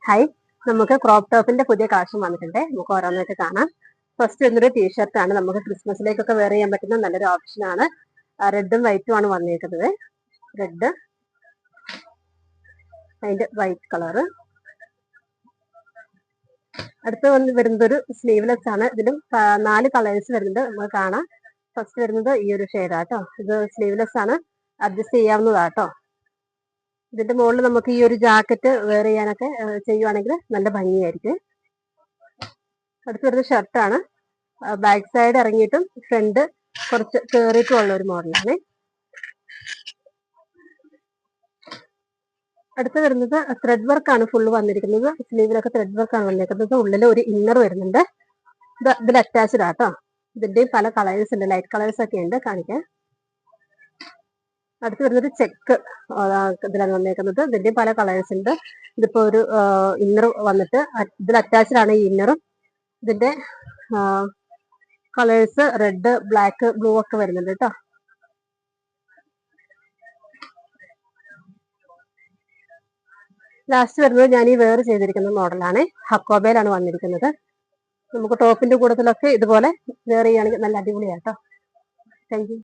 Hi, നമുക്ക് crop ടോപ്പിന്റെ പുതിയ കളക്ഷൻ വന്നിട്ടുണ്ട്. നമുക്ക് ഓരോന്നായിട്ട് കാണാം. ഫസ്റ്റ് വരുന്നൊരു ടീഷർട്ട് ആണ്. നമുക്ക് ക്രിസ്മസിലേക്കൊക്കെ വെയർ ചെയ്യാൻ പറ്റുന്ന നല്ലൊരു ഓപ്ഷൻ ആണ്. റെഡും വൈറ്റും ആണ് വന്നിരിക്കുന്നത്. റെഡ്, അതിന്റെ വൈറ്റ് കളറ്. അടുത്ത് വരുന്നത് ഒരു സ്ലീവ്ലെസ് ആണ്. ഇതിലും 4 കളേഴ്സ് വരുന്നുണ്ട്. നമുക്ക് കാണാം. ഫസ്റ്റ് വരുന്നത് ഈ ഒരു ഷെയ്ഡാട്ടോ. ഇത് സ്ലീവ്ലെസ് ആണ്, അഡ്ജസ്റ്റ് ചെയ്യാവുന്നതാട്ടോ. ഇതിന്റെ മുകളിൽ നമുക്ക് ഈ ഒരു ജാക്കറ്റ് വെയർ ചെയ്യാനൊക്കെ ചെയ്യുവാണെങ്കിൽ നല്ല ഭംഗിയായിരിക്കും. അടുത്ത് വരുന്ന ഷർട്ടാണ്. ബാക്ക് സൈഡ് ഇറങ്ങിയിട്ടും ഫ്രണ്ട് കുറച്ച് കേറിയിട്ടും ഉള്ള ഒരു മോഡലാണ്. അടുത്ത് വരുന്നത് ത്രെഡ് വർക്ക് ആണ് ഫുള്ള് വന്നിരിക്കുന്നത്. സ്ലീവിലൊക്കെ ത്രെഡ് വർക്ക് ആണ് വന്നിരിക്കുന്നത്. ഉള്ളിൽ ഒരു ഇന്നർ വരുന്നുണ്ട്. ഇതിൽ അറ്റാച്ച്ഡ് ആട്ടോ. ഇതിന്റെയും പല കളേഴ്സ് ഉണ്ട്, ലൈറ്റ് കളേഴ്സ് ഒക്കെ ഉണ്ട്, കാണിക്കാൻ. അടുത്ത് വരുന്നത് ചെക്ക് ഇതിലാണ് വന്നേക്കുന്നത്. ഇതിന്റെ പല കളേഴ്സ് ഉണ്ട്. ഇതിപ്പോ ഒരു ഇന്നർ വന്നിട്ട് ഇതിൽ അറ്റാച്ച്ഡ് ആണ് ഈ ഇന്നറും. ഇതിന്റെ കളേഴ്സ് റെഡ്, ബ്ലാക്ക്, ബ്ലൂ ഒക്കെ വരുന്നുണ്ട് കേട്ടോ. ലാസ്റ്റ് വരുന്നത് ഞാൻ ഈ വെയർ ചെയ്തിരിക്കുന്ന മോഡലാണ്. ഹക്കോബയിലാണ് വന്നിരിക്കുന്നത്. നമുക്ക് ടോപ്പിന്റെ കൂട്ടത്തിലൊക്കെ ഇതുപോലെ വെയർ ചെയ്യുകയാണെങ്കിൽ നല്ല അടിപൊളിയാട്ടോ. Thank you.